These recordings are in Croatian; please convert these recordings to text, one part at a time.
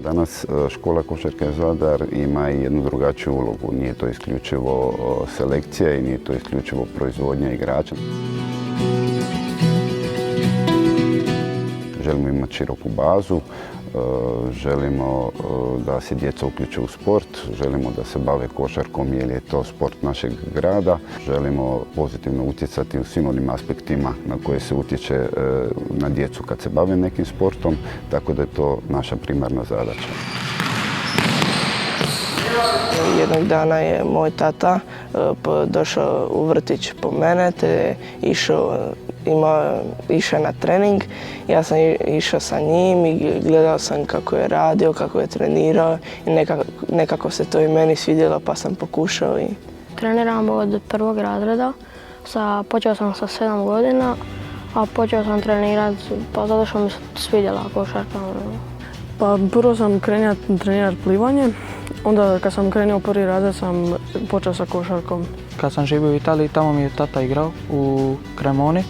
Danas škola košarke Zadar ima i jednu drugačiju ulogu. Nije to isključivo selekcija i nije to isključivo proizvodnja igrača. Želimo imati široku bazu, želimo da se djeca uključe u sport, želimo da se bave košarkom jer je to sport našeg grada. Želimo pozitivno utjecati u svim onim aspektima na koje se utječe na djecu kad se bave nekim sportom, tako da je to naša primarna zadaća. Jednog dana je moj tata došao u vrtić po mene te išao na trening. Ja sam išao sa njim i gledao sam kako je radio, kako je trenirao i nekako se to i meni svidjelo pa sam pokušao. Treniram od prvog razreda, počeo sam sa 7 godina, a počeo sam trenirati pa zato što mi se svidjela košarka. Pa prvo sam krenio trenirati plivanje, onda kad sam krenuo u prvi razred sam počeo sa košarkom. Kad sam živio u Italiji, tamo mi je tata igrao u Cremoni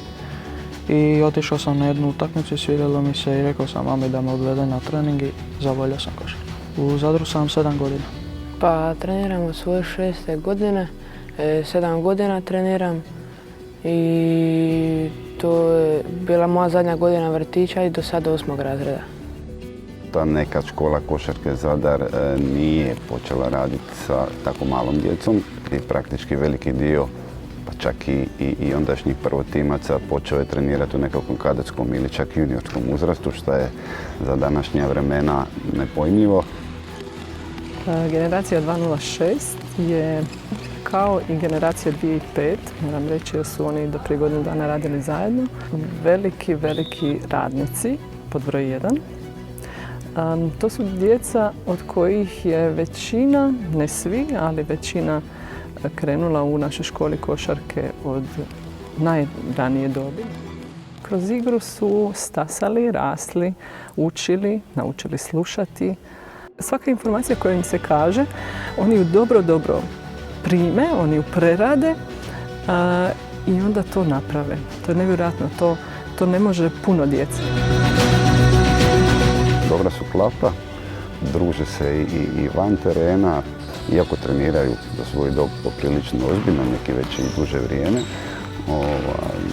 i otišao sam na jednu utakmicu i svidjelo mi se i rekao sam mami da me odvede na trening i zavoljao sam košarku. U Zadru sam 7 godina. Pa treniram od svoje 6. godine, 7 godina treniram i to je bila moja zadnja godina vrtića i do sada 8. razreda. Ta nekad škola košarke Zadar nije počela raditi sa tako malom djecom i praktički veliki dio, pa čak i ondašnjih prvotimaca počeo je trenirati u nekakvom kadetskom ili čak juniorskom uzrastu, što je za današnja vremena nepojmljivo. Generacija 206 je kao i generacija 2005, moram reći da su oni do prije godinu dana radili zajedno. Veliki radnici, pod broj 1. To su djeca od kojih je većina, ne svi, ali većina krenula u našoj školi košarke od najranije dobi. Kroz igru su stasali, rasli, učili, naučili slušati. Svaka informacija koja im se kaže, oni ju dobro prime, oni ju prerade i onda to naprave. To je nevjerojatno, to ne može puno djece. Dobra su klapa, druže se i van terena, iako treniraju za svoju dobu poprilično ozbiljno, neki već i duže vrijeme.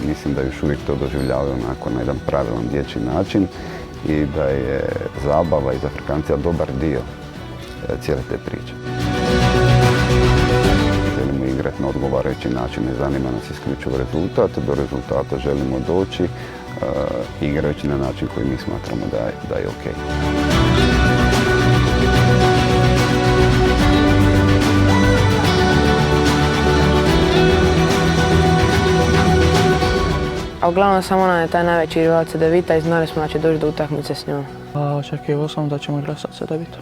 Mislim da još uvijek to doživljavaju onako na jedan pravilan dječji način i da je zabava i zafrikancija dobar dio cijele te priče. Želimo igrati na odgovarajući način, ne zanima nas isključivo rezultat, do rezultata želimo doći igrajući na način koji mi smatramo da je ok. A uglavnom samo nam je taj najveći rival Cedevita i znali smo da će doći do utakmice s njom. Očekivao sam da ćemo igrati sa Cedevitom.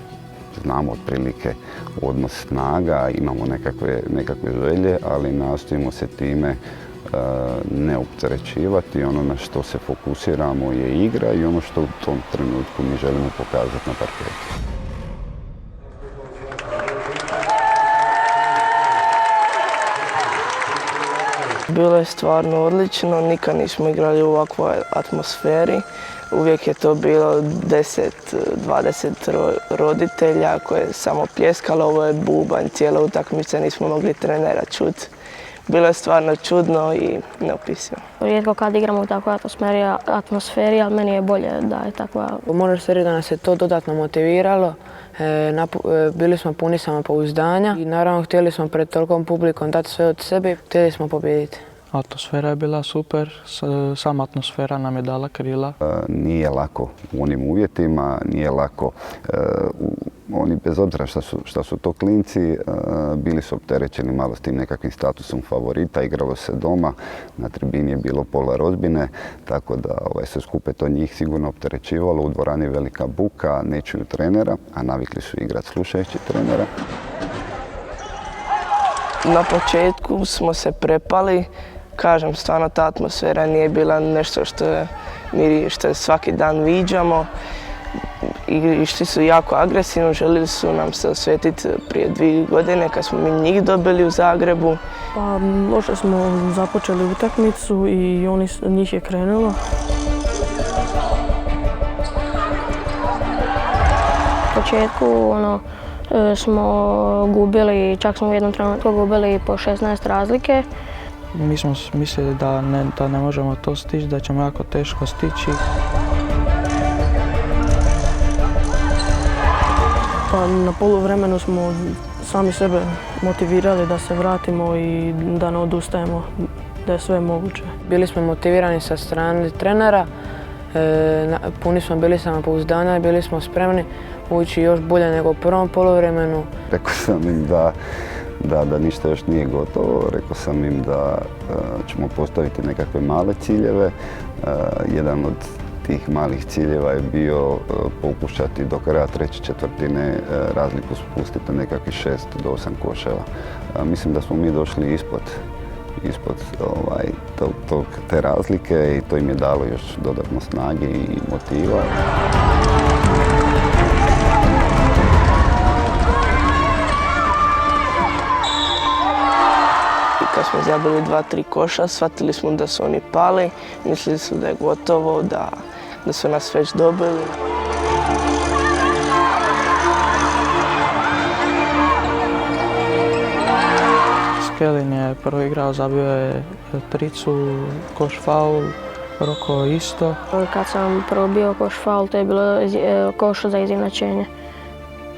Znamo otprilike odnos snaga, imamo nekakve želje, ali nastojimo se time ne opterećivati. Ono na što se fokusiramo je igra i ono što u tom trenutku mi želimo pokazati na parketu. Bilo je stvarno odlično, nikad nismo igrali u ovakvoj atmosferi. Uvijek je to bilo 10-20 roditelja koje je samo pljeskalo, ovo je bubanj, cijela utakmica, nismo mogli trenera čuti. Bilo je stvarno čudno i neopisivo. Rijetko kad igramo u takvoj atmosferi, ali meni je bolje da je takva. Može se reći da nas je to dodatno motiviralo. Bili smo puni samopouzdanja i naravno htjeli smo pred tolikom publikom dati sve od sebe i htjeli smo pobijediti. Atmosfera je bila super, sama atmosfera nam je dala krila. Nije lako u onim uvjetima, nije lako. Oni bez obzira šta su to klinci, bili su opterećeni malo s tim nekakvim statusom favorita, igralo se doma, na tribini je bilo pola rodbine, tako da sve skupe to njih sigurno opterećivalo. U dvorani velika buka, ne čuju trenera, a navikli su igrati slušajući trenera. Na početku smo se prepali. Kažem, stvarno ta atmosfera nije bila nešto što svaki dan viđamo. Išli su jako agresivno, željeli su nam se osvetiti prije 2 godine kad smo mi njih dobili u Zagrebu. Pa loše smo započeli utakmicu i njih je krenulo. početku smo gubili, čak smo u jednom trenutku gubili po 16 razlike. Mi smo mislili da ne možemo to stići, da ćemo jako teško stići. Pa na poluvremenu smo sami sebe motivirali da se vratimo i da ne odustajemo, da je sve moguće. Bili smo motivirani sa strane trenera, puni smo bili samopouzdanja i bili smo spremni ući još bolje nego u prvom poluvremenu. Rekao sam im da ništa još nije gotovo, rekao sam im da ćemo postaviti nekakve male ciljeve. Jedan od tih malih ciljeva je bio pokušati do kraja treće četvrtine razliku spustiti na nekakvih 6 do 8 koševa. Mislim da smo mi došli ispod te razlike i to im je dalo još dodatno snage i motiva. Kad smo zabili 2-3 koša, shvatili smo da su oni pali, mislili su da je gotovo, da su nas već dobili. Skelin je prvo igrao, zabio je tricu, koš faul, Roko isto. Kad sam prvo bio koš faul, to je bilo koš za izjednačenje.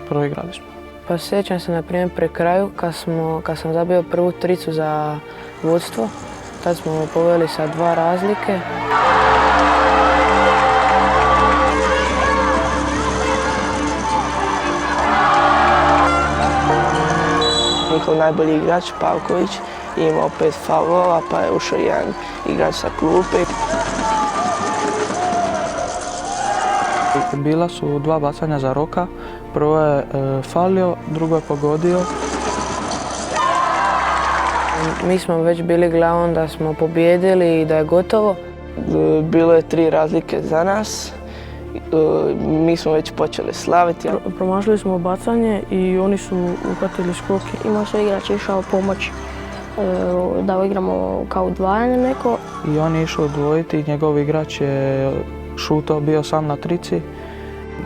Prvo igrali smo. Pa sjećam se na primjer pri kraju kad sam zabio prvu tricu za vodstvo. Tad smo poveli sa 2 razlike. Njihov najbolji igrač, Pavković, je imao 5 faulova, pa je ušao jedan igrač sa klupe. Bila su 2 bacanja za Roka. Prvo je falio, drugo je pogodio. Mi smo već bili glavom da smo pobijedili i da je gotovo. Bilo je 3 razlike za nas. Mi smo već počeli slaviti. Promašili smo bacanje i oni su uhvatili skok. Imao su igrač išao pomoć da igramo kao udvajanje neko. I on je išao udvojiti, njegov igrač je šutao, bio sam na trici.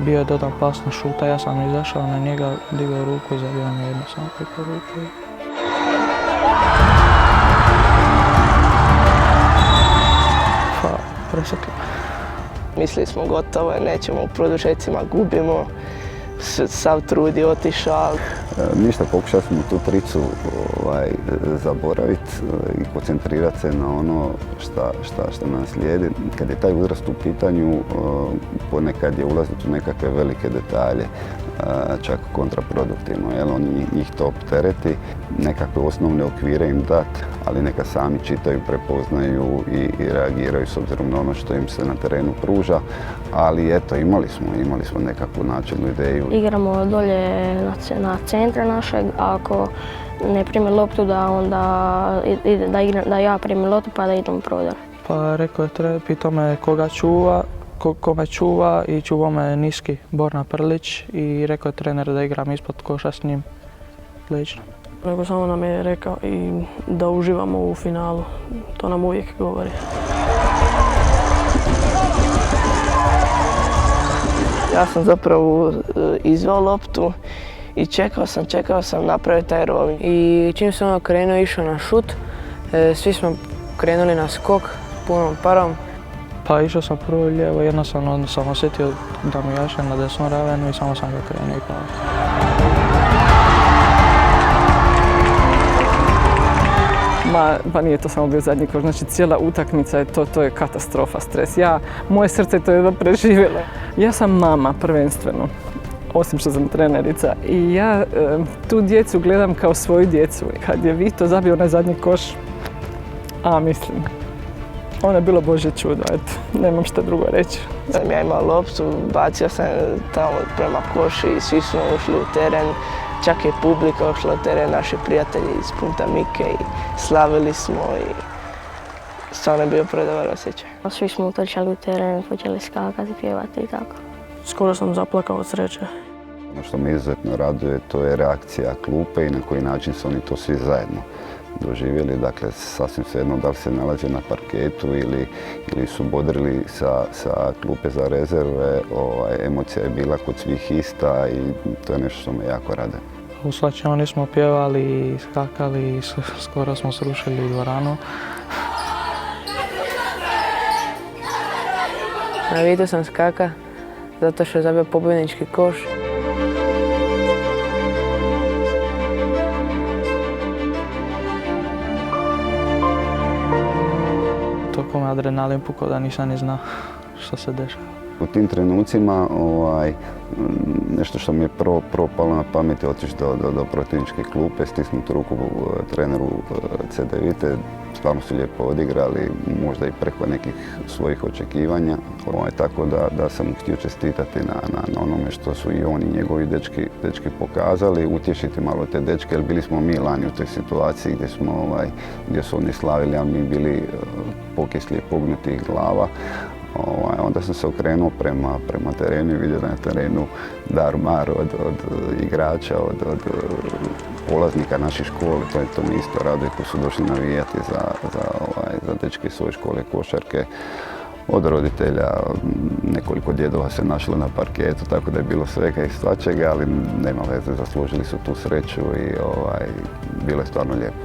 Bio je dodan pas na šuta, ja sam izašao na njega, digao ruku i zabio mi jedno samo preko ruke. Pa, presekli. Mislili smo gotovo, nećemo u produžecima, gubimo. Sav trud je otišao. Ništa, pokušali smo tu tricu zaboraviti i koncentrirati se na ono šta nam slijedi. Kad je taj uzrast u pitanju, ponekad je ulaziti u nekakve velike detalje, čak kontraproduktivno, jer oni njih to optereti, nekakve osnovne okvire im dati, ali neka sami čitaju, prepoznaju i reagiraju s obzirom na ono što im se na terenu pruža. Ali eto, imali smo nekakvu načelnu ideju. Igramo dolje na centre našeg, ako ne prime loptu da ja primim loptu pa da idem u prodor. Pa rekao je, pitao me koga čuva, ko me čuva i čuvao me niski Borna Prlić i rekao je trener da igram ispod koša s njim leđno. Nego samo nam je rekao i da uživamo u finalu, to nam uvijek govori. Ja sam zapravo izveo loptu i čekao sam napraviti taj roll. I čim sam krenuo išao na šut, svi smo krenuli na skok punom parom. Pa išao sam prvo lijevo, jednostavno sam osjetio da mi jaše na desnu ravenu i samo sam ga krenuo i pao. Pa nije to samo bio zadnji koš, znači cijela utakmica je to je katastrofa, stres. Moje srce to je preživjelo. Ja sam mama prvenstveno, osim što sam trenerica i ja tu djecu gledam kao svoju djecu. Kad je Vito zabio onaj zadnji koš, mislim, ono je bilo Božje čudo, eto, nemam šta drugo reći. Ja imao loptu, bacio sam tamo prema koši i svi smo ušli u teren. Čak je publika ušla u teren, naši prijatelji iz Punta Mike i slavili smo i stvarno je bio predobar osjećaj. Svi smo utrčali u teren, počeli skakati, pjevati i tako. Skoro sam zaplakao od sreće. Ono što me izuzetno raduje to je reakcija klupe i na koji način su oni to svi zajedno doživjeli. Dakle, sasvim svejedno da li se nalazi na parketu ili su bodrili sa klupe za rezerve. Emocija je bila kod svih ista i to je nešto što me jako rade. U slačioni smo pjevali, skakali i skoro smo srušili dvoranu. Na vidu sam skaka zato što je zabio pobjednički koš. Toliko me adrenalin pukao da nisam ni znao što se dešava. U tim trenucima nešto što mi je prvo palo na pamet je otići do protivničke klupe, stisnuti ruku treneru Cedevite. Stvarno su lijepo odigrali, možda i preko nekih svojih očekivanja. Tako da sam mu htio čestitati na onome što su i oni, njegovi dečki pokazali, utješiti malo te dečke, jer bili smo mi lani u toj situaciji gdje su oni slavili, a mi bili pokisli i pognutih glava. Onda sam se okrenuo prema terenu i vidio da je na terenu dar-mar od igrača, od polaznika naših škole. To mi isto raduje koji su došli navijati za dečke iz svoje škole košarke. Od roditelja, nekoliko djedova se našlo na parketu, tako da je bilo svega i svačega, ali nema veze, zaslužili su tu sreću i bilo je stvarno lijepo.